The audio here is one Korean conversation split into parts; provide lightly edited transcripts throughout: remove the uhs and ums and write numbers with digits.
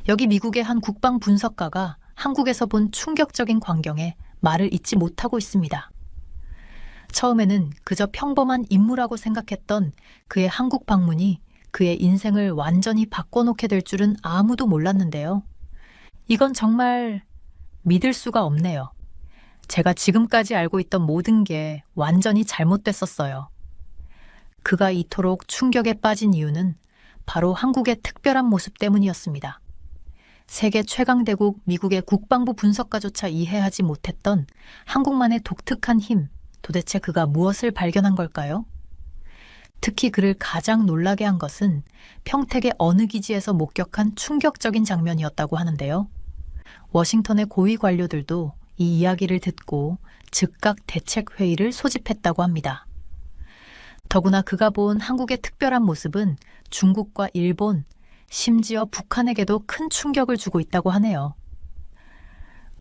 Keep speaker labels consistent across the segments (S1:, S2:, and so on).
S1: 여기 미국의 한 국방 분석가가 한국에서 본 충격적인 광경에 말을 잇지 못하고 있습니다. 처음에는 그저 평범한 임무라고 생각했던 그의 한국 방문이 그의 인생을 완전히 바꿔놓게 될 줄은 아무도 몰랐는데요. 이건 정말 믿을 수가 없네요. 제가 지금까지 알고 있던 모든 게 완전히 잘못됐었어요. 그가 이토록 충격에 빠진 이유는 바로 한국의 특별한 모습 때문이었습니다. 세계 최강대국 미국의 국방부 분석가조차 이해하지 못했던 한국만의 독특한 힘, 도대체 그가 무엇을 발견한 걸까요? 특히 그를 가장 놀라게 한 것은 평택의 어느 기지에서 목격한 충격적인 장면이었다고 하는데요. 워싱턴의 고위 관료들도 이 이야기를 듣고 즉각 대책회의를 소집했다고 합니다. 더구나 그가 본 한국의 특별한 모습은 중국과 일본, 심지어 북한에게도 큰 충격을 주고 있다고 하네요.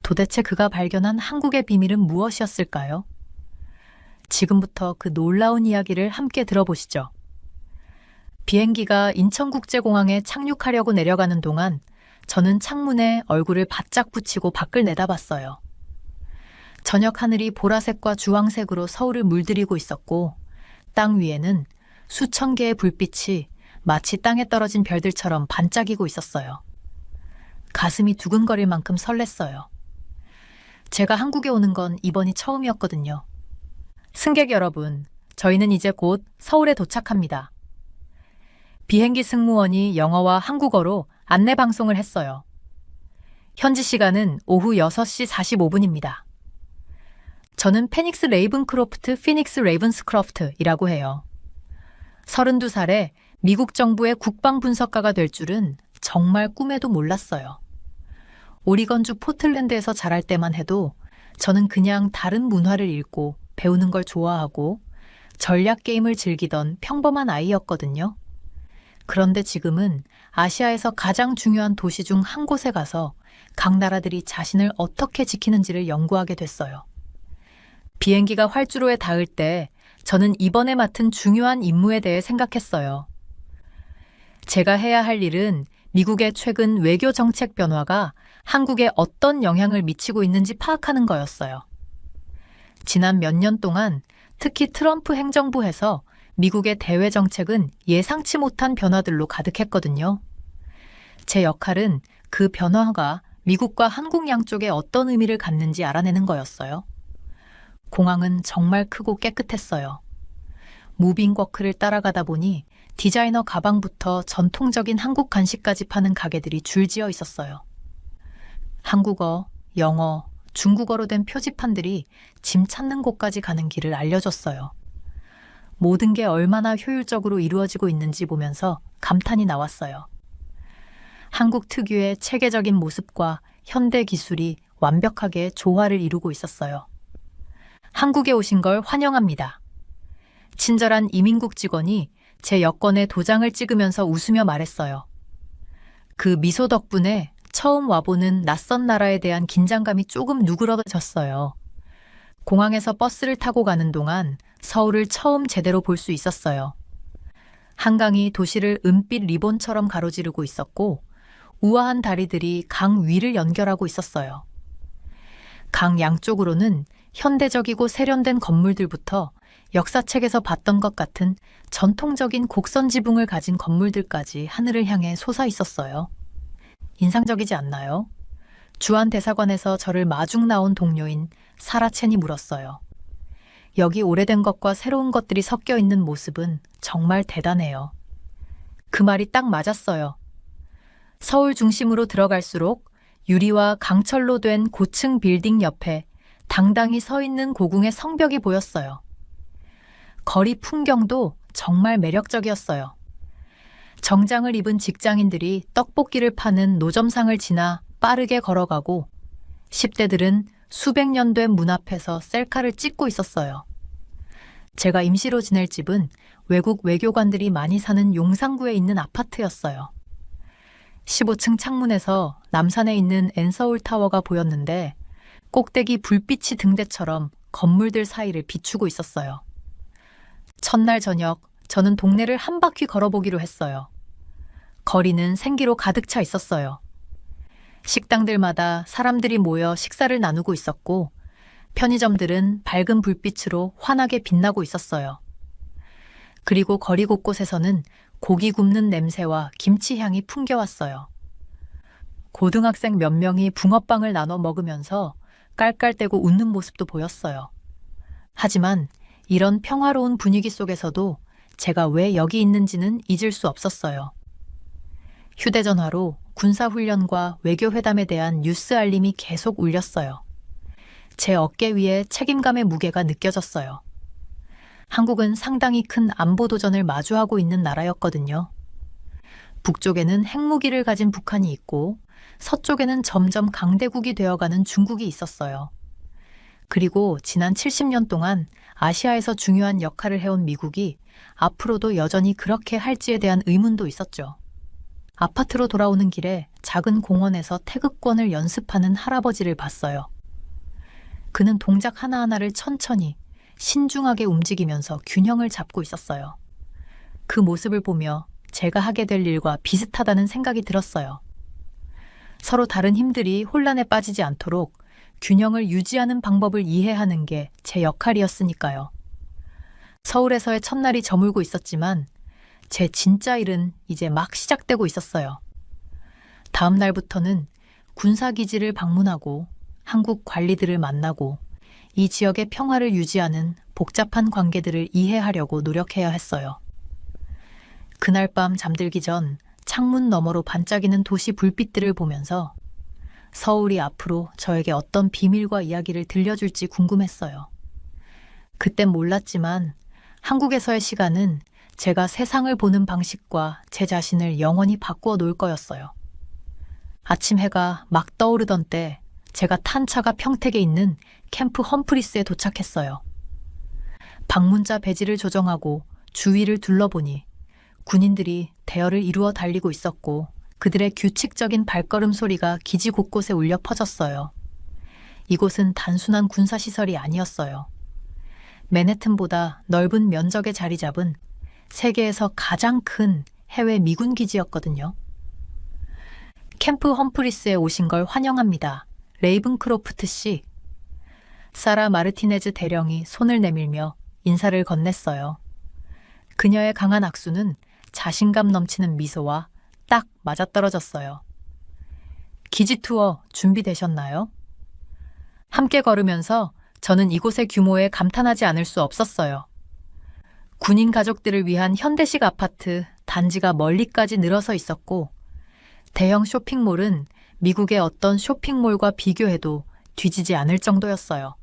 S1: 도대체 그가 발견한 한국의 비밀은 무엇이었을까요? 지금부터 그 놀라운 이야기를 함께 들어보시죠. 비행기가 인천국제공항에 착륙하려고 내려가는 동안 저는 창문에 얼굴을 바짝 붙이고 밖을 내다봤어요. 저녁 하늘이 보라색과 주황색으로 서울을 물들이고 있었고 땅 위에는 수천 개의 불빛이 마치 땅에 떨어진 별들처럼 반짝이고 있었어요. 가슴이 두근거릴 만큼 설렜어요. 제가 한국에 오는 건 이번이 처음이었거든요. 승객 여러분, 저희는 이제 곧 서울에 도착합니다. 비행기 승무원이 영어와 한국어로 안내 방송을 했어요. 현지 시간은 오후 6시 45분입니다. 저는 페닉스 레이븐크로프트 피닉스 레이븐스크로프트이라고 해요. 32살에 미국 정부의 국방 분석가가 될 줄은 정말 꿈에도 몰랐어요. 오리건주 포틀랜드에서 자랄 때만 해도 저는 그냥 다른 문화를 읽고 배우는 걸 좋아하고 전략 게임을 즐기던 평범한 아이였거든요. 그런데 지금은 아시아에서 가장 중요한 도시 중 한 곳에 가서 각 나라들이 자신을 어떻게 지키는지를 연구하게 됐어요. 비행기가 활주로에 닿을 때 저는 이번에 맡은 중요한 임무에 대해 생각했어요. 제가 해야 할 일은 미국의 최근 외교 정책 변화가 한국에 어떤 영향을 미치고 있는지 파악하는 거였어요. 지난 몇 년 동안 특히 트럼프 행정부에서 미국의 대외 정책은 예상치 못한 변화들로 가득했거든요. 제 역할은 그 변화가 미국과 한국 양쪽에 어떤 의미를 갖는지 알아내는 거였어요. 공항은 정말 크고 깨끗했어요. 무빙워크를 따라가다 보니 디자이너 가방부터 전통적인 한국 간식까지 파는 가게들이 줄지어 있었어요. 한국어, 영어, 중국어로 된 표지판들이 짐 찾는 곳까지 가는 길을 알려줬어요. 모든 게 얼마나 효율적으로 이루어지고 있는지 보면서 감탄이 나왔어요. 한국 특유의 체계적인 모습과 현대 기술이 완벽하게 조화를 이루고 있었어요. 한국에 오신 걸 환영합니다. 친절한 이민국 직원이 제 여권에 도장을 찍으면서 웃으며 말했어요. 그 미소 덕분에 처음 와보는 낯선 나라에 대한 긴장감이 조금 누그러졌어요. 공항에서 버스를 타고 가는 동안 서울을 처음 제대로 볼 수 있었어요. 한강이 도시를 은빛 리본처럼 가로지르고 있었고 우아한 다리들이 강 위를 연결하고 있었어요. 강 양쪽으로는 현대적이고 세련된 건물들부터 역사책에서 봤던 것 같은 전통적인 곡선 지붕을 가진 건물들까지 하늘을 향해 솟아 있었어요. 인상적이지 않나요? 주한 대사관에서 저를 마중 나온 동료인 사라첸이 물었어요. 여기 오래된 것과 새로운 것들이 섞여 있는 모습은 정말 대단해요. 그 말이 딱 맞았어요. 서울 중심으로 들어갈수록 유리와 강철로 된 고층 빌딩 옆에 당당히 서 있는 고궁의 성벽이 보였어요. 거리 풍경도 정말 매력적이었어요. 정장을 입은 직장인들이 떡볶이를 파는 노점상을 지나 빠르게 걸어가고 10대들은 수백 년 된 문 앞에서 셀카를 찍고 있었어요. 제가 임시로 지낼 집은 외국 외교관들이 많이 사는 용산구에 있는 아파트였어요. 15층 창문에서 남산에 있는 엔서울타워가 보였는데 꼭대기 불빛이 등대처럼 건물들 사이를 비추고 있었어요. 첫날 저녁 저는 동네를 한 바퀴 걸어보기로 했어요. 거리는 생기로 가득 차 있었어요. 식당들마다 사람들이 모여 식사를 나누고 있었고, 편의점들은 밝은 불빛으로 환하게 빛나고 있었어요. 그리고 거리 곳곳에서는 고기 굽는 냄새와 김치 향이 풍겨왔어요. 고등학생 몇 명이 붕어빵을 나눠 먹으면서 깔깔대고 웃는 모습도 보였어요. 하지만 이런 평화로운 분위기 속에서도 제가 왜 여기 있는지는 잊을 수 없었어요. 휴대전화로 군사훈련과 외교회담에 대한 뉴스 알림이 계속 울렸어요. 제 어깨 위에 책임감의 무게가 느껴졌어요. 한국은 상당히 큰 안보 도전을 마주하고 있는 나라였거든요. 북쪽에는 핵무기를 가진 북한이 있고 서쪽에는 점점 강대국이 되어가는 중국이 있었어요. 그리고 지난 70년 동안 아시아에서 중요한 역할을 해온 미국이 앞으로도 여전히 그렇게 할지에 대한 의문도 있었죠. 아파트로 돌아오는 길에 작은 공원에서 태극권을 연습하는 할아버지를 봤어요. 그는 동작 하나하나를 천천히 신중하게 움직이면서 균형을 잡고 있었어요. 그 모습을 보며 제가 하게 될 일과 비슷하다는 생각이 들었어요. 서로 다른 힘들이 혼란에 빠지지 않도록 균형을 유지하는 방법을 이해하는 게 제 역할이었으니까요. 서울에서의 첫날이 저물고 있었지만 제 진짜 일은 이제 막 시작되고 있었어요. 다음 날부터는 군사기지를 방문하고 한국 관리들을 만나고 이 지역의 평화를 유지하는 복잡한 관계들을 이해하려고 노력해야 했어요. 그날 밤 잠들기 전 창문 너머로 반짝이는 도시 불빛들을 보면서 서울이 앞으로 저에게 어떤 비밀과 이야기를 들려줄지 궁금했어요. 그땐 몰랐지만 한국에서의 시간은 제가 세상을 보는 방식과 제 자신을 영원히 바꾸어 놓을 거였어요. 아침 해가 막 떠오르던 때 제가 탄 차가 평택에 있는 캠프 험프리스에 도착했어요. 방문자 배지를 조정하고 주위를 둘러보니 군인들이 대열을 이루어 달리고 있었고 그들의 규칙적인 발걸음 소리가 기지 곳곳에 울려 퍼졌어요. 이곳은 단순한 군사시설이 아니었어요. 맨해튼보다 넓은 면적에 자리 잡은 세계에서 가장 큰 해외 미군 기지였거든요. 캠프 험프리스에 오신 걸 환영합니다. 레이븐크로프트 씨. 사라 마르티네즈 대령이 손을 내밀며 인사를 건넸어요. 그녀의 강한 악수는 자신감 넘치는 미소와 딱 맞아떨어졌어요. 기지 투어 준비되셨나요? 함께 걸으면서 저는 이곳의 규모에 감탄하지 않을 수 없었어요. 군인 가족들을 위한 현대식 아파트 단지가 멀리까지 늘어서 있었고 대형 쇼핑몰은 미국의 어떤 쇼핑몰과 비교해도 뒤지지 않을 정도였어요.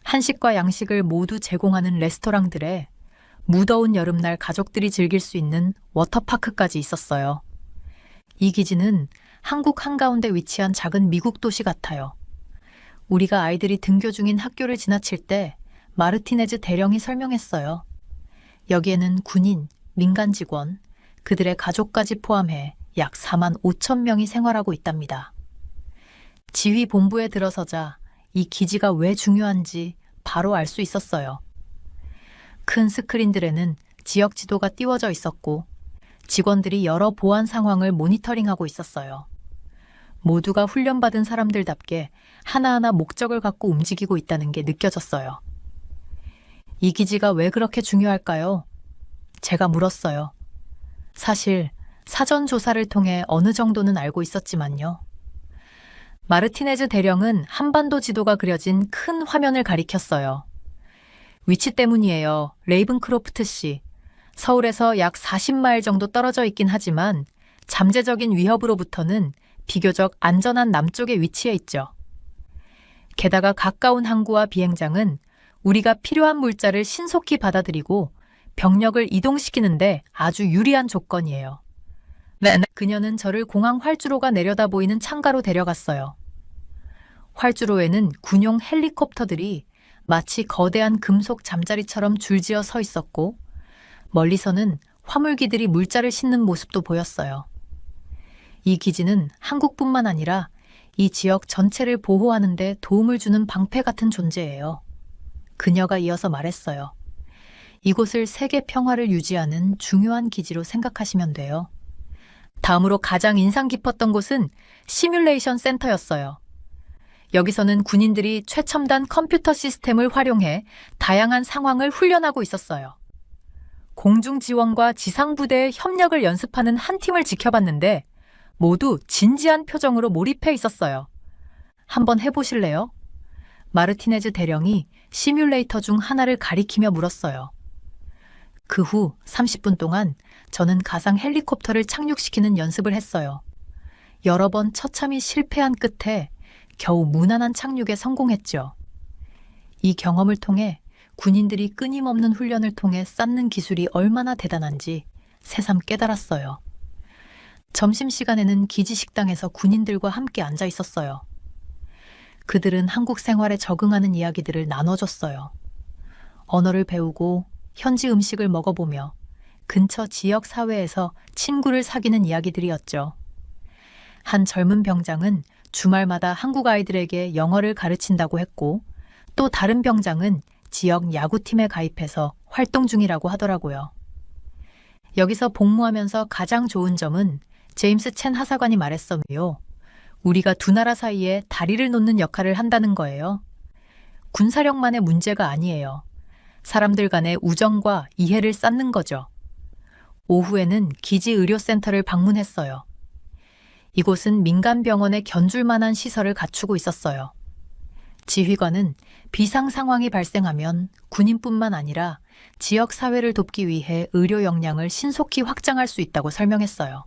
S1: 한식과 양식을 모두 제공하는 레스토랑들에 무더운 여름날 가족들이 즐길 수 있는 워터파크까지 있었어요. 이 기지는 한국 한가운데 위치한 작은 미국 도시 같아요. 우리가 아이들이 등교 중인 학교를 지나칠 때 마르티네즈 대령이 설명했어요. 여기에는 군인, 민간 직원, 그들의 가족까지 포함해 약 4만 5천 명이 생활하고 있답니다. 지휘 본부에 들어서자 이 기지가 왜 중요한지 바로 알 수 있었어요. 큰 스크린들에는 지역 지도가 띄워져 있었고 직원들이 여러 보안 상황을 모니터링하고 있었어요. 모두가 훈련받은 사람들답게 하나하나 목적을 갖고 움직이고 있다는 게 느껴졌어요. 이 기지가 왜 그렇게 중요할까요? 제가 물었어요. 사실 사전 조사를 통해 어느 정도는 알고 있었지만요. 마르티네즈 대령은 한반도 지도가 그려진 큰 화면을 가리켰어요. 위치 때문이에요. 레이븐크로프트 씨. 서울에서 약 40마일 정도 떨어져 있긴 하지만 잠재적인 위협으로부터는 비교적 안전한 남쪽에 위치해 있죠. 게다가 가까운 항구와 비행장은 우리가 필요한 물자를 신속히 받아들이고 병력을 이동시키는데 아주 유리한 조건이에요. 그녀는 저를 공항 활주로가 내려다 보이는 창가로 데려갔어요. 활주로에는 군용 헬리콥터들이 마치 거대한 금속 잠자리처럼 줄지어 서 있었고 멀리서는 화물기들이 물자를 싣는 모습도 보였어요. 이 기지는 한국뿐만 아니라 이 지역 전체를 보호하는 데 도움을 주는 방패 같은 존재예요. 그녀가 이어서 말했어요. 이곳을 세계 평화를 유지하는 중요한 기지로 생각하시면 돼요. 다음으로 가장 인상 깊었던 곳은 시뮬레이션 센터였어요. 여기서는 군인들이 최첨단 컴퓨터 시스템을 활용해 다양한 상황을 훈련하고 있었어요. 공중 지원과 지상 부대의 협력을 연습하는 한 팀을 지켜봤는데 모두 진지한 표정으로 몰입해 있었어요. 한번 해보실래요? 마르티네즈 대령이 시뮬레이터 중 하나를 가리키며 물었어요. 그 후 30분 동안 저는 가상 헬리콥터를 착륙시키는 연습을 했어요. 여러 번 처참히 실패한 끝에 겨우 무난한 착륙에 성공했죠. 이 경험을 통해 군인들이 끊임없는 훈련을 통해 쌓는 기술이 얼마나 대단한지 새삼 깨달았어요. 점심시간에는 기지 식당에서 군인들과 함께 앉아 있었어요. 그들은 한국 생활에 적응하는 이야기들을 나눠줬어요. 언어를 배우고 현지 음식을 먹어보며 근처 지역 사회에서 친구를 사귀는 이야기들이었죠. 한 젊은 병장은 주말마다 한국 아이들에게 영어를 가르친다고 했고 또 다른 병장은 지역 야구팀에 가입해서 활동 중이라고 하더라고요. 여기서 복무하면서 가장 좋은 점은 제임스 첸 하사관이 말했어요. 우리가 두 나라 사이에 다리를 놓는 역할을 한다는 거예요. 군사력만의 문제가 아니에요. 사람들 간의 우정과 이해를 쌓는 거죠. 오후에는 기지 의료센터를 방문했어요. 이곳은 민간 병원에 견줄 만한 시설을 갖추고 있었어요. 지휘관은 비상 상황이 발생하면 군인뿐만 아니라 지역 사회를 돕기 위해 의료 역량을 신속히 확장할 수 있다고 설명했어요.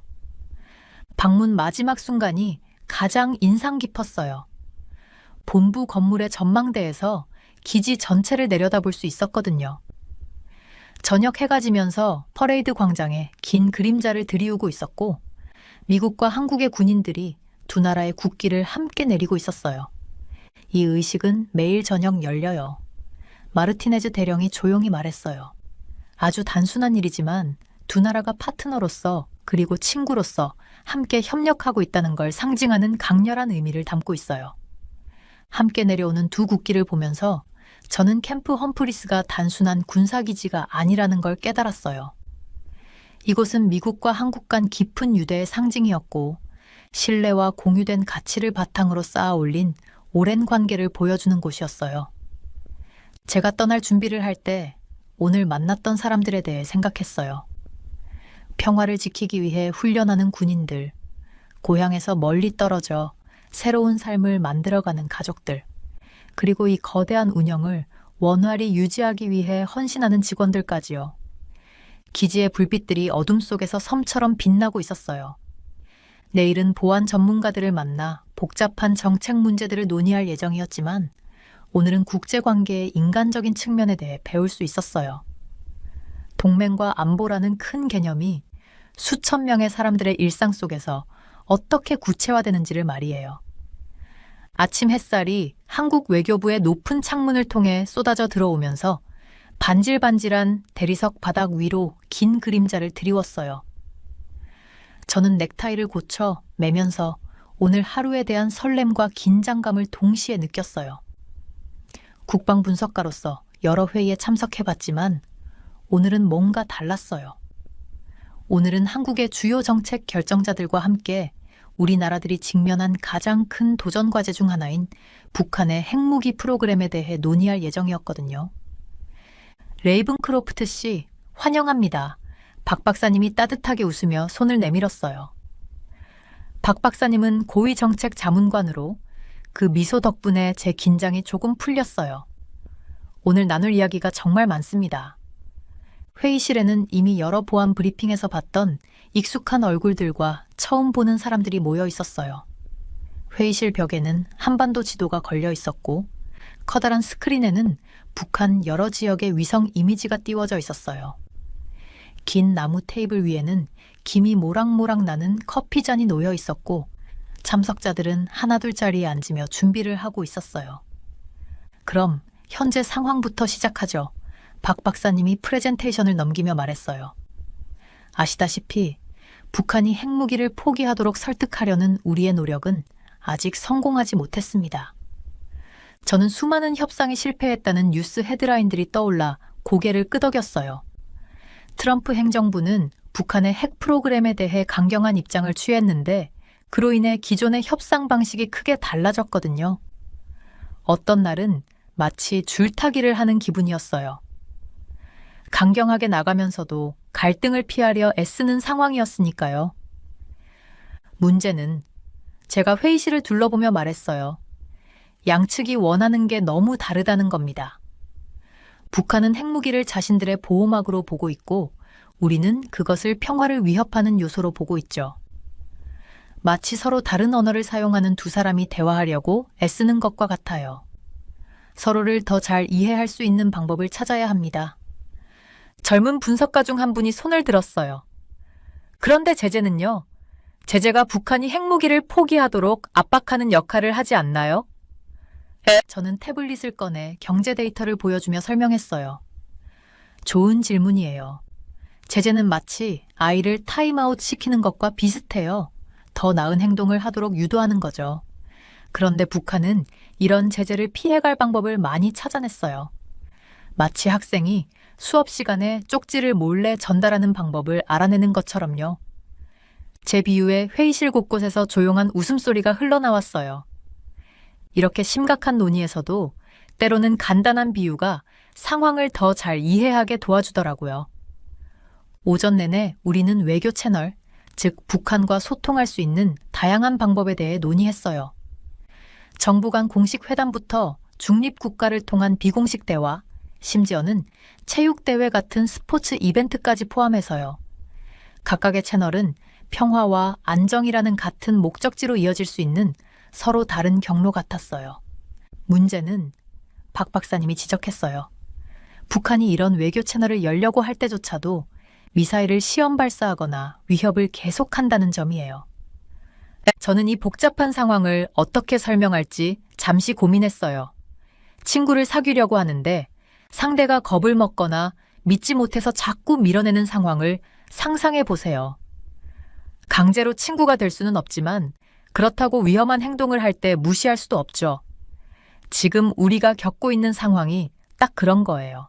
S1: 방문 마지막 순간이 가장 인상 깊었어요. 본부 건물의 전망대에서 기지 전체를 내려다볼 수 있었거든요. 저녁 해가 지면서 퍼레이드 광장에 긴 그림자를 들이우고 있었고 미국과 한국의 군인들이 두 나라의 국기를 함께 내리고 있었어요. 이 의식은 매일 저녁 열려요. 마르티네즈 대령이 조용히 말했어요. 아주 단순한 일이지만 두 나라가 파트너로서 그리고 친구로서 함께 협력하고 있다는 걸 상징하는 강렬한 의미를 담고 있어요. 함께 내려오는 두 국기를 보면서 저는 캠프 험프리스가 단순한 군사기지가 아니라는 걸 깨달았어요. 이곳은 미국과 한국 간 깊은 유대의 상징이었고 신뢰와 공유된 가치를 바탕으로 쌓아 올린 오랜 관계를 보여주는 곳이었어요. 제가 떠날 준비를 할 때 오늘 만났던 사람들에 대해 생각했어요. 평화를 지키기 위해 훈련하는 군인들, 고향에서 멀리 떨어져 새로운 삶을 만들어가는 가족들, 그리고 이 거대한 운영을 원활히 유지하기 위해 헌신하는 직원들까지요. 기지의 불빛들이 어둠 속에서 섬처럼 빛나고 있었어요. 내일은 보안 전문가들을 만나 복잡한 정책 문제들을 논의할 예정이었지만 오늘은 국제관계의 인간적인 측면에 대해 배울 수 있었어요. 동맹과 안보라는 큰 개념이 수천 명의 사람들의 일상 속에서 어떻게 구체화되는지를 말이에요. 아침 햇살이 한국 외교부의 높은 창문을 통해 쏟아져 들어오면서 반질반질한 대리석 바닥 위로 긴 그림자를 드리웠어요. 저는 넥타이를 고쳐 매면서 오늘 하루에 대한 설렘과 긴장감을 동시에 느꼈어요. 국방분석가로서 여러 회의에 참석해봤지만 오늘은 뭔가 달랐어요. 오늘은 한국의 주요 정책 결정자들과 함께 우리나라들이 직면한 가장 큰 도전 과제 중 하나인 북한의 핵무기 프로그램에 대해 논의할 예정이었거든요. 레이븐크로프트 씨, 환영합니다. 박 박사님이 따뜻하게 웃으며 손을 내밀었어요. 박 박사님은 고위정책 자문관으로 그 미소 덕분에 제 긴장이 조금 풀렸어요. 오늘 나눌 이야기가 정말 많습니다. 회의실에는 이미 여러 보안 브리핑에서 봤던 익숙한 얼굴들과 처음 보는 사람들이 모여 있었어요. 회의실 벽에는 한반도 지도가 걸려 있었고 커다란 스크린에는 북한 여러 지역의 위성 이미지가 띄워져 있었어요. 긴 나무 테이블 위에는 김이 모락모락 나는 커피잔이 놓여 있었고 참석자들은 하나둘 자리에 앉으며 준비를 하고 있었어요. 그럼 현재 상황부터 시작하죠. 박 박사님이 프레젠테이션을 넘기며 말했어요. 아시다시피 북한이 핵무기를 포기하도록 설득하려는 우리의 노력은 아직 성공하지 못했습니다. 저는 수많은 협상이 실패했다는 뉴스 헤드라인들이 떠올라 고개를 끄덕였어요. 트럼프 행정부는 북한의 핵 프로그램에 대해 강경한 입장을 취했는데 그로 인해 기존의 협상 방식이 크게 달라졌거든요. 어떤 날은 마치 줄타기를 하는 기분이었어요. 강경하게 나가면서도 갈등을 피하려 애쓰는 상황이었으니까요. 문제는 제가 회의실을 둘러보며 말했어요. 양측이 원하는 게 너무 다르다는 겁니다. 북한은 핵무기를 자신들의 보호막으로 보고 있고 우리는 그것을 평화를 위협하는 요소로 보고 있죠. 마치 서로 다른 언어를 사용하는 두 사람이 대화하려고 애쓰는 것과 같아요. 서로를 더 잘 이해할 수 있는 방법을 찾아야 합니다. 젊은 분석가 중 한 분이 손을 들었어요. 그런데 제재는요? 제재가 북한이 핵무기를 포기하도록 압박하는 역할을 하지 않나요? 저는 태블릿을 꺼내 경제 데이터를 보여주며 설명했어요. 좋은 질문이에요. 제재는 마치 아이를 타임아웃 시키는 것과 비슷해요. 더 나은 행동을 하도록 유도하는 거죠. 그런데 북한은 이런 제재를 피해갈 방법을 많이 찾아냈어요. 마치 학생이 수업 시간에 쪽지를 몰래 전달하는 방법을 알아내는 것처럼요. 제 비유에 회의실 곳곳에서 조용한 웃음소리가 흘러나왔어요. 이렇게 심각한 논의에서도 때로는 간단한 비유가 상황을 더 잘 이해하게 도와주더라고요. 오전 내내 우리는 외교 채널, 즉 북한과 소통할 수 있는 다양한 방법에 대해 논의했어요. 정부 간 공식 회담부터 중립국가를 통한 비공식 대화, 심지어는 체육대회 같은 스포츠 이벤트까지 포함해서요. 각각의 채널은 평화와 안정이라는 같은 목적지로 이어질 수 있는 서로 다른 경로 같았어요. 문제는 박 박사님이 지적했어요. 북한이 이런 외교 채널을 열려고 할 때조차도 미사일을 시험 발사하거나 위협을 계속한다는 점이에요. 저는 이 복잡한 상황을 어떻게 설명할지 잠시 고민했어요. 친구를 사귀려고 하는데 상대가 겁을 먹거나 믿지 못해서 자꾸 밀어내는 상황을 상상해 보세요. 강제로 친구가 될 수는 없지만 그렇다고 위험한 행동을 할 때 무시할 수도 없죠. 지금 우리가 겪고 있는 상황이 딱 그런 거예요.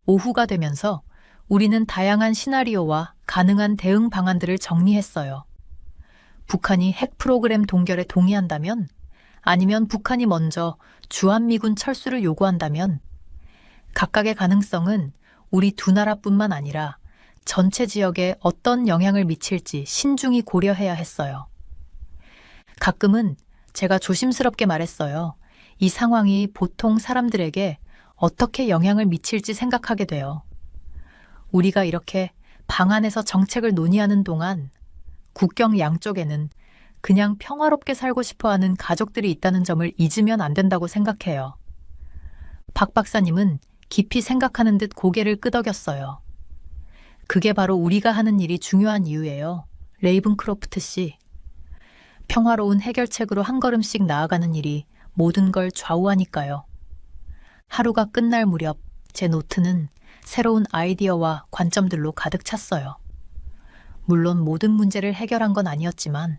S1: 오후가 되면서 우리는 다양한 시나리오와 가능한 대응 방안들을 정리했어요. 북한이 핵 프로그램 동결에 동의한다면, 아니면 북한이 먼저 주한미군 철수를 요구한다면, 각각의 가능성은 우리 두 나라뿐만 아니라 전체 지역에 어떤 영향을 미칠지 신중히 고려해야 했어요. 가끔은 제가 조심스럽게 말했어요. 이 상황이 보통 사람들에게 어떻게 영향을 미칠지 생각하게 돼요. 우리가 이렇게 방 안에서 정책을 논의하는 동안 국경 양쪽에는 그냥 평화롭게 살고 싶어하는 가족들이 있다는 점을 잊으면 안 된다고 생각해요. 박 박사님은 깊이 생각하는 듯 고개를 끄덕였어요. 그게 바로 우리가 하는 일이 중요한 이유예요. 레이븐크로프트 씨. 평화로운 해결책으로 한 걸음씩 나아가는 일이 모든 걸 좌우하니까요. 하루가 끝날 무렵 제 노트는 새로운 아이디어와 관점들로 가득 찼어요. 물론 모든 문제를 해결한 건 아니었지만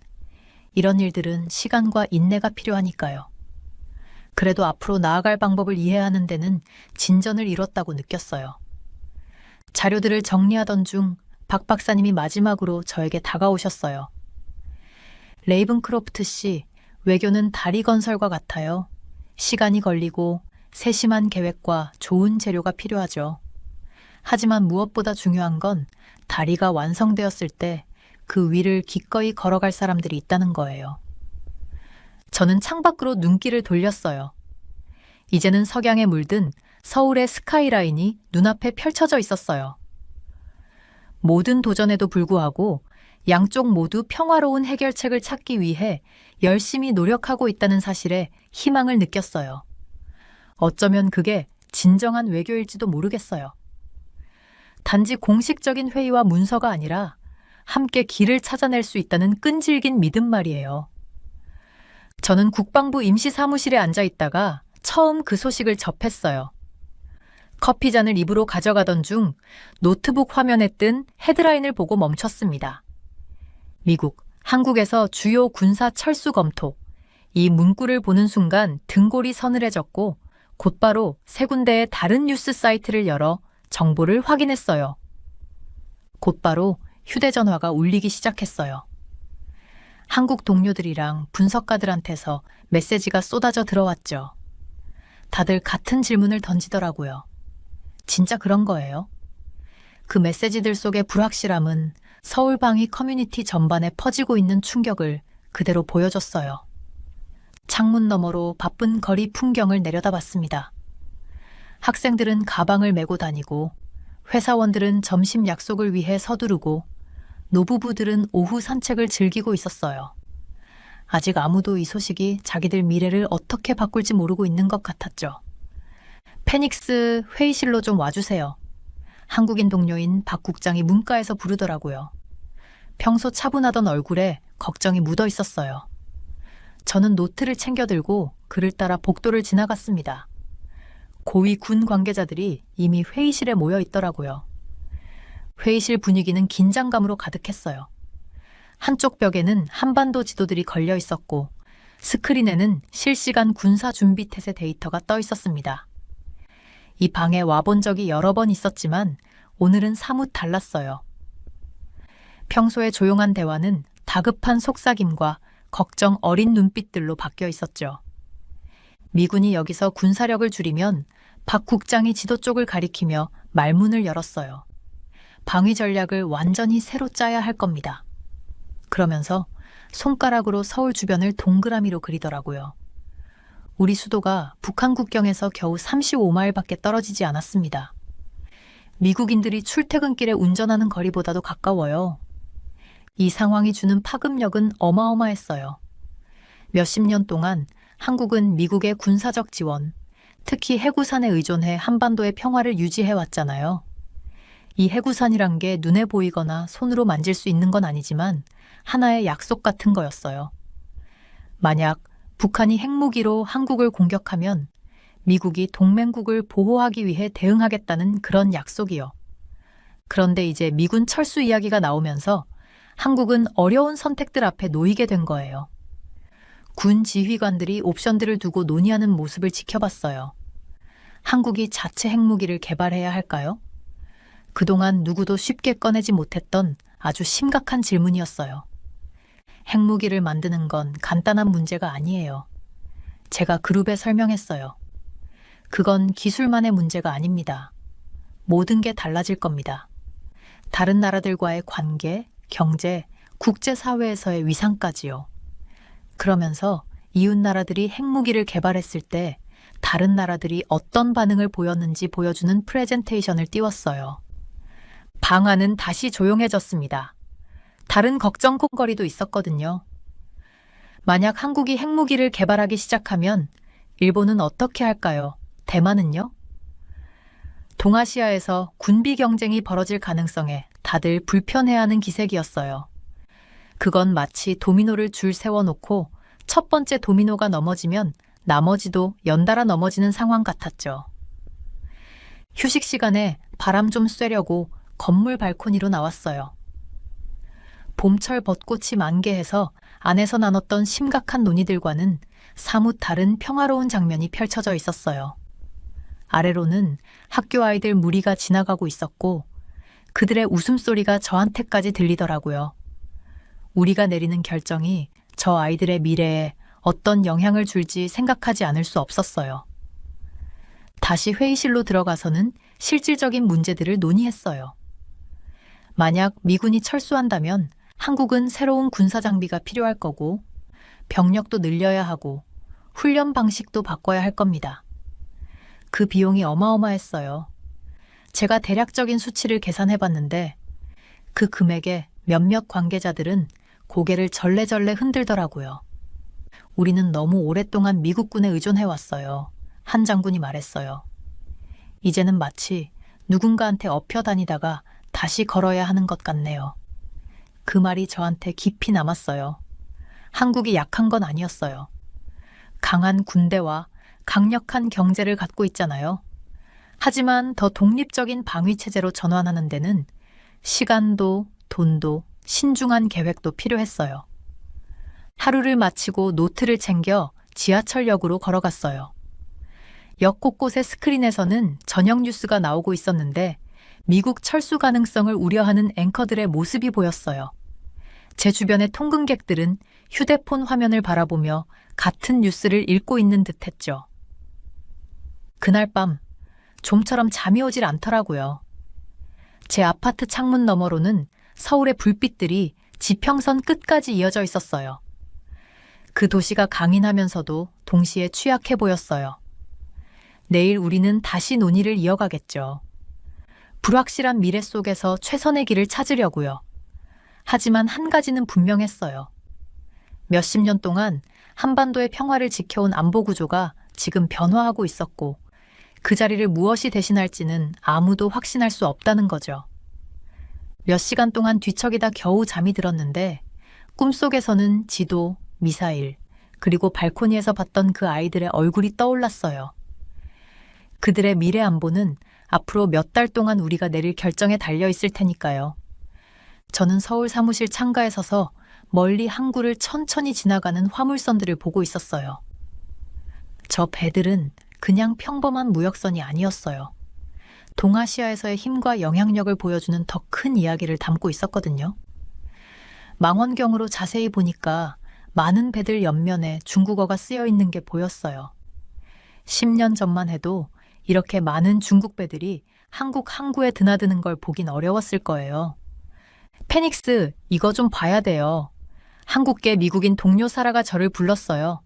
S1: 이런 일들은 시간과 인내가 필요하니까요. 그래도 앞으로 나아갈 방법을 이해하는 데는 진전을 이뤘다고 느꼈어요. 자료들을 정리하던 중 박 박사님이 마지막으로 저에게 다가오셨어요. 레이븐크로프트 씨, 외교는 다리 건설과 같아요. 시간이 걸리고 세심한 계획과 좋은 재료가 필요하죠. 하지만 무엇보다 중요한 건 다리가 완성되었을 때 그 위를 기꺼이 걸어갈 사람들이 있다는 거예요. 저는 창밖으로 눈길을 돌렸어요. 이제는 석양에 물든 서울의 스카이라인이 눈앞에 펼쳐져 있었어요. 모든 도전에도 불구하고 양쪽 모두 평화로운 해결책을 찾기 위해 열심히 노력하고 있다는 사실에 희망을 느꼈어요. 어쩌면 그게 진정한 외교일지도 모르겠어요. 단지 공식적인 회의와 문서가 아니라 함께 길을 찾아낼 수 있다는 끈질긴 믿음 말이에요. 저는 국방부 임시사무실에 앉아 있다가 처음 그 소식을 접했어요. 커피잔을 입으로 가져가던 중 노트북 화면에 뜬 헤드라인을 보고 멈췄습니다. 미국, 한국에서 주요 군사 철수 검토. 이 문구를 보는 순간 등골이 서늘해졌고 곧바로 세 군데의 다른 뉴스 사이트를 열어 정보를 확인했어요. 곧바로 휴대전화가 울리기 시작했어요. 한국 동료들이랑 분석가들한테서 메시지가 쏟아져 들어왔죠. 다들 같은 질문을 던지더라고요. 진짜 그런 거예요? 그 메시지들 속의 불확실함은 서울 방위 커뮤니티 전반에 퍼지고 있는 충격을 그대로 보여줬어요. 창문 너머로 바쁜 거리 풍경을 내려다봤습니다. 학생들은 가방을 메고 다니고, 회사원들은 점심 약속을 위해 서두르고, 노부부들은 오후 산책을 즐기고 있었어요. 아직 아무도 이 소식이 자기들 미래를 어떻게 바꿀지 모르고 있는 것 같았죠. 페닉스 회의실로 좀 와주세요. 한국인 동료인 박 국장이 문가에서 부르더라고요. 평소 차분하던 얼굴에 걱정이 묻어 있었어요. 저는 노트를 챙겨 들고 그를 따라 복도를 지나갔습니다. 고위 군 관계자들이 이미 회의실에 모여 있더라고요. 회의실 분위기는 긴장감으로 가득했어요. 한쪽 벽에는 한반도 지도들이 걸려 있었고, 스크린에는 실시간 군사 준비 태세 데이터가 떠 있었습니다. 이 방에 와본 적이 여러 번 있었지만 오늘은 사뭇 달랐어요. 평소의 조용한 대화는 다급한 속삭임과 걱정 어린 눈빛들로 바뀌어 있었죠. 미군이 여기서 군사력을 줄이면 박 국장이 지도 쪽을 가리키며 말문을 열었어요. 방위 전략을 완전히 새로 짜야 할 겁니다. 그러면서 손가락으로 서울 주변을 동그라미로 그리더라고요. 우리 수도가 북한 국경에서 겨우 35마일밖에 떨어지지 않았습니다. 미국인들이 출퇴근길에 운전하는 거리보다도 가까워요. 이 상황이 주는 파급력은 어마어마했어요. 몇십 년 동안 한국은 미국의 군사적 지원, 특히 해구산에 의존해 한반도의 평화를 유지해왔잖아요. 이 해구산이란 게 눈에 보이거나 손으로 만질 수 있는 건 아니지만 하나의 약속 같은 거였어요. 만약 북한이 핵무기로 한국을 공격하면 미국이 동맹국을 보호하기 위해 대응하겠다는 그런 약속이요. 그런데 이제 미군 철수 이야기가 나오면서 한국은 어려운 선택들 앞에 놓이게 된 거예요. 군 지휘관들이 옵션들을 두고 논의하는 모습을 지켜봤어요. 한국이 자체 핵무기를 개발해야 할까요? 그동안 누구도 쉽게 꺼내지 못했던 아주 심각한 질문이었어요. 핵무기를 만드는 건 간단한 문제가 아니에요. 제가 그룹에 설명했어요. 그건 기술만의 문제가 아닙니다. 모든 게 달라질 겁니다. 다른 나라들과의 관계, 경제, 국제사회에서의 위상까지요. 그러면서 이웃 나라들이 핵무기를 개발했을 때 다른 나라들이 어떤 반응을 보였는지 보여주는 프레젠테이션을 띄웠어요. 방 안은 다시 조용해졌습니다. 다른 걱정거리도 있었거든요. 만약 한국이 핵무기를 개발하기 시작하면 일본은 어떻게 할까요? 대만은요? 동아시아에서 군비 경쟁이 벌어질 가능성에 다들 불편해하는 기색이었어요. 그건 마치 도미노를 줄 세워놓고 첫 번째 도미노가 넘어지면 나머지도 연달아 넘어지는 상황 같았죠. 휴식 시간에 바람 좀 쐬려고 건물 발코니로 나왔어요. 봄철 벚꽃이 만개해서 안에서 나눴던 심각한 논의들과는 사뭇 다른 평화로운 장면이 펼쳐져 있었어요. 아래로는 학교 아이들 무리가 지나가고 있었고 그들의 웃음소리가 저한테까지 들리더라고요. 우리가 내리는 결정이 저 아이들의 미래에 어떤 영향을 줄지 생각하지 않을 수 없었어요. 다시 회의실로 들어가서는 실질적인 문제들을 논의했어요. 만약 미군이 철수한다면 한국은 새로운 군사 장비가 필요할 거고 병력도 늘려야 하고 훈련 방식도 바꿔야 할 겁니다. 그 비용이 어마어마했어요. 제가 대략적인 수치를 계산해 봤는데 그 금액에 몇몇 관계자들은 고개를 절레절레 흔들더라고요. 우리는 너무 오랫동안 미국군에 의존해 왔어요. 한 장군이 말했어요. 이제는 마치 누군가한테 업혀 다니다가 다시 걸어야 하는 것 같네요. 그 말이 저한테 깊이 남았어요. 한국이 약한 건 아니었어요. 강한 군대와 강력한 경제를 갖고 있잖아요. 하지만 더 독립적인 방위체제로 전환하는 데는 시간도 돈도 신중한 계획도 필요했어요. 하루를 마치고 노트를 챙겨 지하철역으로 걸어갔어요. 역 곳곳의 스크린에서는 저녁 뉴스가 나오고 있었는데 미국 철수 가능성을 우려하는 앵커들의 모습이 보였어요. 제 주변의 통근객들은 휴대폰 화면을 바라보며 같은 뉴스를 읽고 있는 듯했죠. 그날 밤 좀처럼 잠이 오질 않더라고요. 제 아파트 창문 너머로는 서울의 불빛들이 지평선 끝까지 이어져 있었어요. 그 도시가 강인하면서도 동시에 취약해 보였어요. 내일 우리는 다시 논의를 이어가겠죠. 불확실한 미래 속에서 최선의 길을 찾으려고요. 하지만 한 가지는 분명했어요. 몇십 년 동안 한반도의 평화를 지켜온 안보 구조가 지금 변화하고 있었고 그 자리를 무엇이 대신할지는 아무도 확신할 수 없다는 거죠. 몇 시간 동안 뒤척이다 겨우 잠이 들었는데 꿈속에서는 지도, 미사일, 그리고 발코니에서 봤던 그 아이들의 얼굴이 떠올랐어요. 그들의 미래 안보는 앞으로 몇 달 동안 우리가 내릴 결정에 달려 있을 테니까요. 저는 서울 사무실 창가에 서서 멀리 항구를 천천히 지나가는 화물선들을 보고 있었어요. 저 배들은 그냥 평범한 무역선이 아니었어요. 동아시아에서의 힘과 영향력을 보여주는 더 큰 이야기를 담고 있었거든요. 망원경으로 자세히 보니까 많은 배들 옆면에 중국어가 쓰여 있는 게 보였어요. 10년 전만 해도 이렇게 많은 중국 배들이 한국 항구에 드나드는 걸 보긴 어려웠을 거예요. 페닉스, 이거 좀 봐야 돼요. 한국계 미국인 동료 사라가 저를 불렀어요.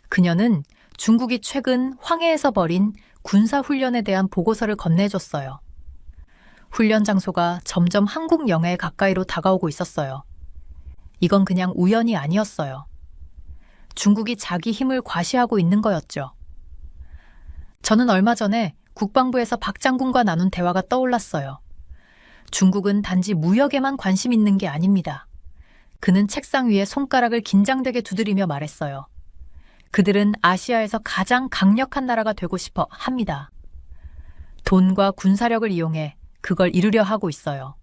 S1: 그녀는 중국이 최근 황해에서 벌인 군사훈련에 대한 보고서를 건네줬어요. 훈련 장소가 점점 한국 영해에 가까이로 다가오고 있었어요. 이건 그냥 우연이 아니었어요. 중국이 자기 힘을 과시하고 있는 거였죠. 저는 얼마 전에 국방부에서 박 장군과 나눈 대화가 떠올랐어요. 중국은 단지 무역에만 관심 있는 게 아닙니다. 그는 책상 위에 손가락을 긴장되게 두드리며 말했어요. 그들은 아시아에서 가장 강력한 나라가 되고 싶어 합니다. 돈과 군사력을 이용해 그걸 이루려 하고 있어요.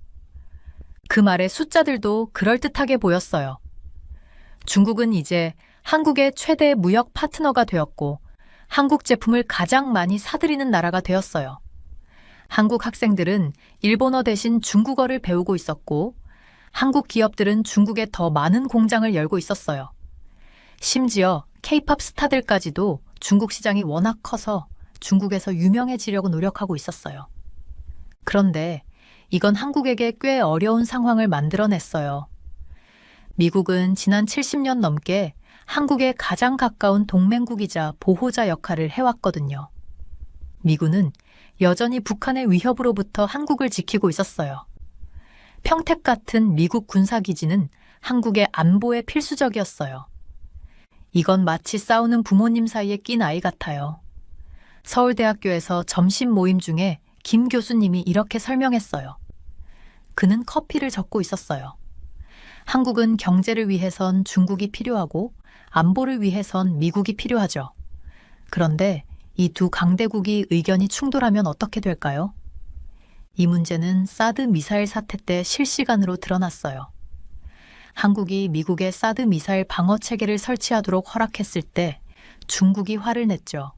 S1: 그 말에 숫자들도 그럴듯하게 보였어요. 중국은 이제 한국의 최대 무역 파트너가 되었고 한국 제품을 가장 많이 사들이는 나라가 되었어요. 한국 학생들은 일본어 대신 중국어를 배우고 있었고 한국 기업들은 중국에 더 많은 공장을 열고 있었어요. 심지어 K-팝 스타들까지도 중국 시장이 워낙 커서 중국에서 유명해지려고 노력하고 있었어요. 그런데 이건 한국에게 꽤 어려운 상황을 만들어냈어요. 미국은 지난 70년 넘게 한국에 가장 가까운 동맹국이자 보호자 역할을 해왔거든요. 미군은 여전히 북한의 위협으로부터 한국을 지키고 있었어요. 평택 같은 미국 군사기지는 한국의 안보에 필수적이었어요. 이건 마치 싸우는 부모님 사이에 낀 아이 같아요. 서울대학교에서 점심 모임 중에 김 교수님이 이렇게 설명했어요. 그는 커피를 적고 있었어요. 한국은 경제를 위해선 중국이 필요하고 안보를 위해선 미국이 필요하죠. 그런데 이 두 강대국이 의견이 충돌하면 어떻게 될까요? 이 문제는 사드 미사일 사태 때 실시간으로 드러났어요. 한국이 미국의 사드 미사일 방어 체계를 설치하도록 허락했을 때 중국이 화를 냈죠.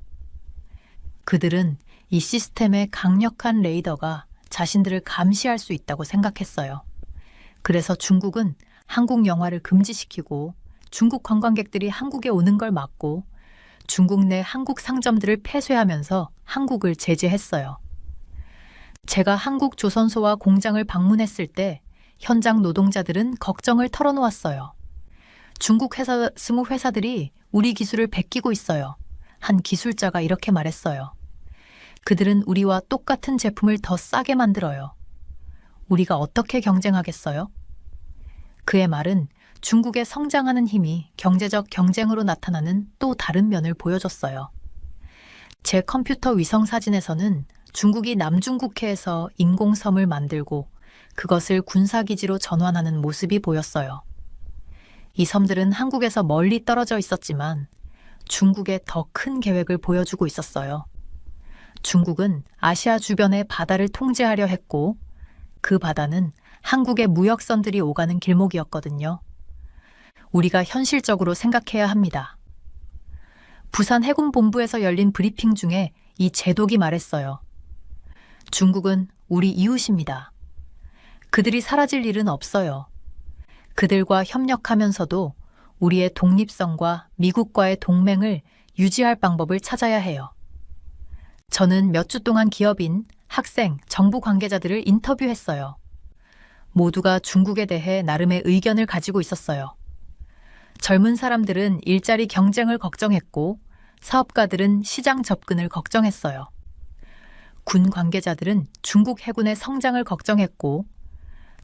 S1: 그들은 이 시스템의 강력한 레이더가 자신들을 감시할 수 있다고 생각했어요. 그래서 중국은 한국 영화를 금지시키고 중국 관광객들이 한국에 오는 걸 막고 중국 내 한국 상점들을 폐쇄하면서 한국을 제재했어요. 제가 한국 조선소와 공장을 방문했을 때 현장 노동자들은 걱정을 털어놓았어요. 중국 회사 20회사들이 우리 기술을 베끼고 있어요. 한 기술자가 이렇게 말했어요. 그들은 우리와 똑같은 제품을 더 싸게 만들어요. 우리가 어떻게 경쟁하겠어요? 그의 말은 중국의 성장하는 힘이 경제적 경쟁으로 나타나는 또 다른 면을 보여줬어요. 제 컴퓨터 위성 사진에서는 중국이 남중국해에서 인공섬을 만들고 그것을 군사기지로 전환하는 모습이 보였어요. 이 섬들은 한국에서 멀리 떨어져 있었지만 중국의 더 큰 계획을 보여주고 있었어요. 중국은 아시아 주변의 바다를 통제하려 했고 그 바다는 한국의 무역선들이 오가는 길목이었거든요. 우리가 현실적으로 생각해야 합니다. 부산 해군본부에서 열린 브리핑 중에 이 제독이 말했어요. 중국은 우리 이웃입니다. 그들이 사라질 일은 없어요. 그들과 협력하면서도 우리의 독립성과 미국과의 동맹을 유지할 방법을 찾아야 해요. 저는 몇 주 동안 기업인, 학생, 정부 관계자들을 인터뷰했어요. 모두가 중국에 대해 나름의 의견을 가지고 있었어요. 젊은 사람들은 일자리 경쟁을 걱정했고, 사업가들은 시장 접근을 걱정했어요. 군 관계자들은 중국 해군의 성장을 걱정했고,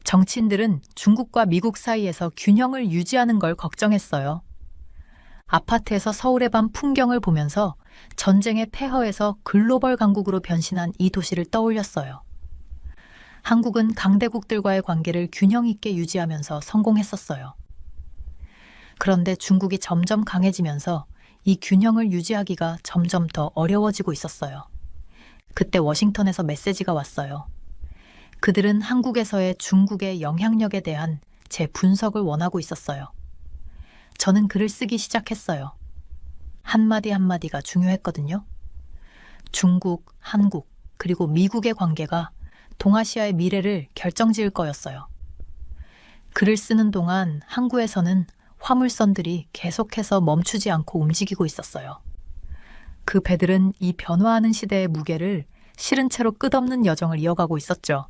S1: 정치인들은 중국과 미국 사이에서 균형을 유지하는 걸 걱정했어요. 아파트에서 서울의 밤 풍경을 보면서 전쟁의 폐허에서 글로벌 강국으로 변신한 이 도시를 떠올렸어요. 한국은 강대국들과의 관계를 균형 있게 유지하면서 성공했었어요. 그런데 중국이 점점 강해지면서 이 균형을 유지하기가 점점 더 어려워지고 있었어요. 그때 워싱턴에서 메시지가 왔어요. 그들은 한국에서의 중국의 영향력에 대한 제 분석을 원하고 있었어요. 저는 글을 쓰기 시작했어요. 한마디 한마디가 중요했거든요. 중국, 한국, 그리고 미국의 관계가 동아시아의 미래를 결정지을 거였어요. 글을 쓰는 동안 항구에서는 화물선들이 계속해서 멈추지 않고 움직이고 있었어요. 그 배들은 이 변화하는 시대의 무게를 실은 채로 끝없는 여정을 이어가고 있었죠.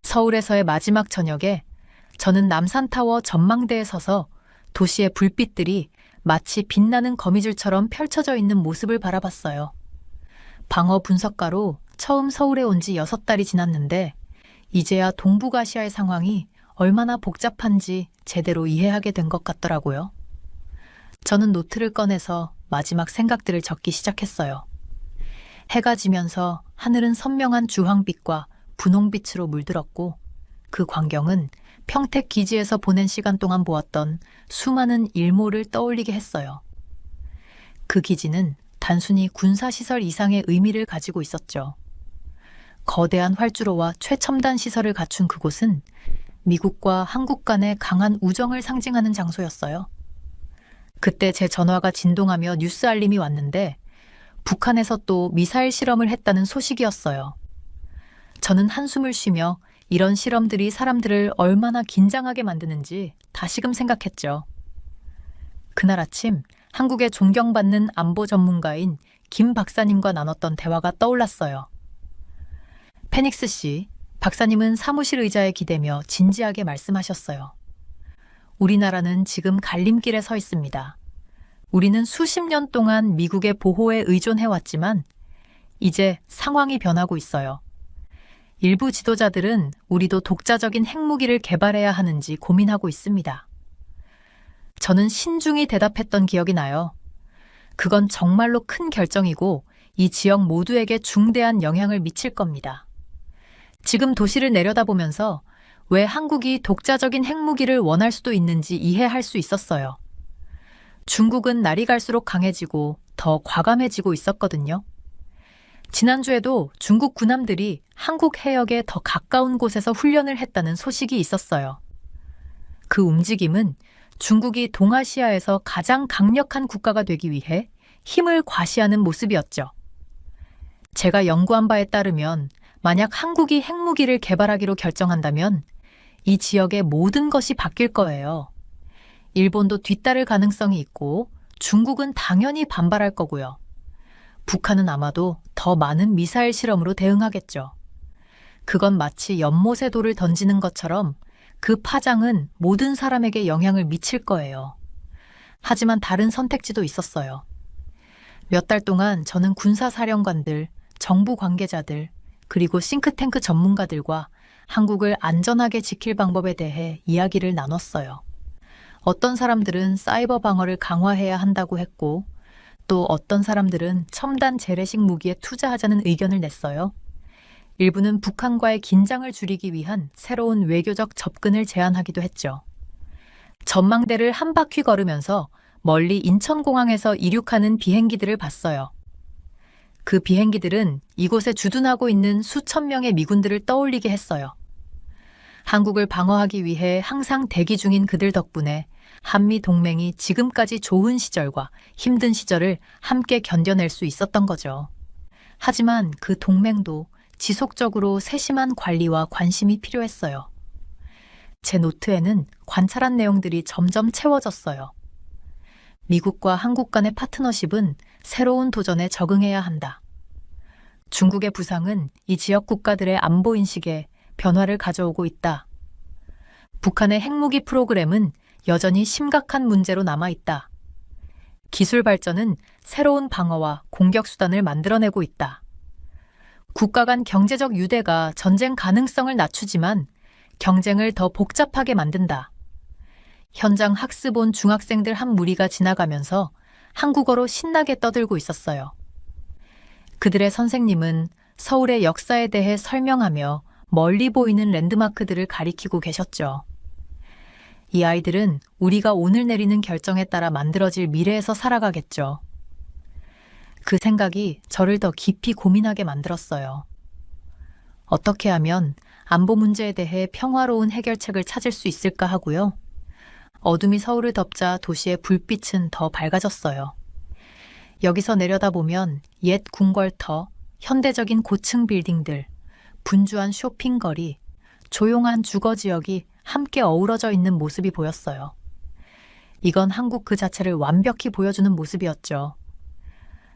S1: 서울에서의 마지막 저녁에 저는 남산타워 전망대에 서서 도시의 불빛들이 마치 빛나는 거미줄처럼 펼쳐져 있는 모습을 바라봤어요. 방어 분석가로 처음 서울에 온 지 6달이 지났는데 이제야 동북아시아의 상황이 얼마나 복잡한지 제대로 이해하게 된 것 같더라고요. 저는 노트를 꺼내서 마지막 생각들을 적기 시작했어요. 해가 지면서 하늘은 선명한 주황빛과 분홍빛으로 물들었고 그 광경은 평택 기지에서 보낸 시간 동안 보았던 수많은 일모를 떠올리게 했어요. 그 기지는 단순히 군사시설 이상의 의미를 가지고 있었죠. 거대한 활주로와 최첨단 시설을 갖춘 그곳은 미국과 한국 간의 강한 우정을 상징하는 장소였어요. 그때 제 전화가 진동하며 뉴스 알림이 왔는데 북한에서 또 미사일 실험을 했다는 소식이었어요. 저는 한숨을 쉬며 이런 실험들이 사람들을 얼마나 긴장하게 만드는지 다시금 생각했죠. 그날 아침 한국의 존경받는 안보 전문가인 김 박사님과 나눴던 대화가 떠올랐어요. 페닉스 씨, 박사님은 사무실 의자에 기대며 진지하게 말씀하셨어요. 우리나라는 지금 갈림길에 서 있습니다. 우리는 수십 년 동안 미국의 보호에 의존해왔지만 이제 상황이 변하고 있어요. 일부 지도자들은 우리도 독자적인 핵무기를 개발해야 하는지 고민하고 있습니다. 저는 신중히 대답했던 기억이 나요. 그건 정말로 큰 결정이고 이 지역 모두에게 중대한 영향을 미칠 겁니다. 지금 도시를 내려다보면서 왜 한국이 독자적인 핵무기를 원할 수도 있는지 이해할 수 있었어요. 중국은 날이 갈수록 강해지고 더 과감해지고 있었거든요. 지난주에도 중국 군함들이 한국 해역에 더 가까운 곳에서 훈련을 했다는 소식이 있었어요. 그 움직임은 중국이 동아시아에서 가장 강력한 국가가 되기 위해 힘을 과시하는 모습이었죠. 제가 연구한 바에 따르면 만약 한국이 핵무기를 개발하기로 결정한다면 이 지역의 모든 것이 바뀔 거예요. 일본도 뒤따를 가능성이 있고 중국은 당연히 반발할 거고요. 북한은 아마도 더 많은 미사일 실험으로 대응하겠죠. 그건 마치 연못에 돌을 던지는 것처럼 그 파장은 모든 사람에게 영향을 미칠 거예요. 하지만 다른 선택지도 있었어요. 몇 달 동안 저는 군사사령관들, 정부 관계자들, 그리고 싱크탱크 전문가들과 한국을 안전하게 지킬 방법에 대해 이야기를 나눴어요. 어떤 사람들은 사이버 방어를 강화해야 한다고 했고 또 어떤 사람들은 첨단 재래식 무기에 투자하자는 의견을 냈어요. 일부는 북한과의 긴장을 줄이기 위한 새로운 외교적 접근을 제안하기도 했죠. 전망대를 한 바퀴 걸으면서 멀리 인천공항에서 이륙하는 비행기들을 봤어요. 그 비행기들은 이곳에 주둔하고 있는 수천 명의 미군들을 떠올리게 했어요. 한국을 방어하기 위해 항상 대기 중인 그들 덕분에 한미 동맹이 지금까지 좋은 시절과 힘든 시절을 함께 견뎌낼 수 있었던 거죠. 하지만 그 동맹도 지속적으로 세심한 관리와 관심이 필요했어요. 제 노트에는 관찰한 내용들이 점점 채워졌어요. 미국과 한국 간의 파트너십은 새로운 도전에 적응해야 한다. 중국의 부상은 이 지역 국가들의 안보 인식에 변화를 가져오고 있다. 북한의 핵무기 프로그램은 여전히 심각한 문제로 남아있다. 기술 발전은 새로운 방어와 공격 수단을 만들어내고 있다. 국가 간 경제적 유대가 전쟁 가능성을 낮추지만 경쟁을 더 복잡하게 만든다. 현장 학습 온 중학생들 한 무리가 지나가면서 한국어로 신나게 떠들고 있었어요. 그들의 선생님은 서울의 역사에 대해 설명하며 멀리 보이는 랜드마크들을 가리키고 계셨죠. 이 아이들은 우리가 오늘 내리는 결정에 따라 만들어질 미래에서 살아가겠죠. 그 생각이 저를 더 깊이 고민하게 만들었어요. 어떻게 하면 안보 문제에 대해 평화로운 해결책을 찾을 수 있을까 하고요. 어둠이 서울을 덮자 도시의 불빛은 더 밝아졌어요. 여기서 내려다보면 옛 궁궐터, 현대적인 고층 빌딩들, 분주한 쇼핑거리, 조용한 주거 지역이 함께 어우러져 있는 모습이 보였어요. 이건 한국 그 자체를 완벽히 보여주는 모습이었죠.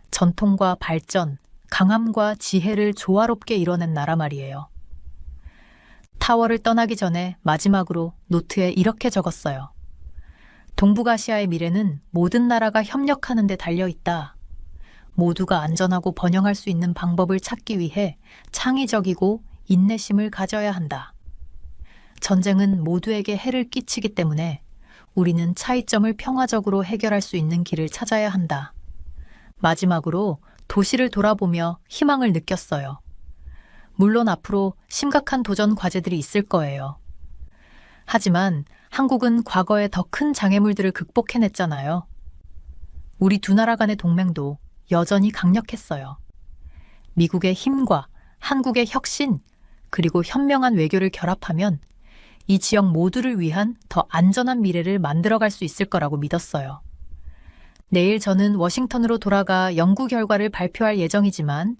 S1: 전통과 발전, 강함과 지혜를 조화롭게 이뤄낸 나라 말이에요. 타워를 떠나기 전에 마지막으로 노트에 이렇게 적었어요. 동북아시아의 미래는 모든 나라가 협력하는 데 달려있다. 모두가 안전하고 번영할 수 있는 방법을 찾기 위해 창의적이고 인내심을 가져야 한다. 전쟁은 모두에게 해를 끼치기 때문에 우리는 차이점을 평화적으로 해결할 수 있는 길을 찾아야 한다. 마지막으로 도시를 돌아보며 희망을 느꼈어요. 물론 앞으로 심각한 도전 과제들이 있을 거예요. 하지만 한국은 과거에 더 큰 장애물들을 극복해냈잖아요. 우리 두 나라 간의 동맹도 여전히 강력했어요. 미국의 힘과 한국의 혁신, 그리고 현명한 외교를 결합하면 이 지역 모두를 위한 더 안전한 미래를 만들어갈 수 있을 거라고 믿었어요. 내일 저는 워싱턴으로 돌아가 연구 결과를 발표할 예정이지만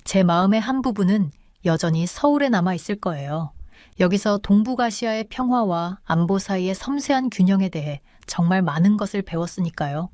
S1: 제 마음의 한 부분은 여전히 서울에 남아 있을 거예요. 여기서 동북아시아의 평화와 안보 사이의 섬세한 균형에 대해 정말 많은 것을 배웠으니까요.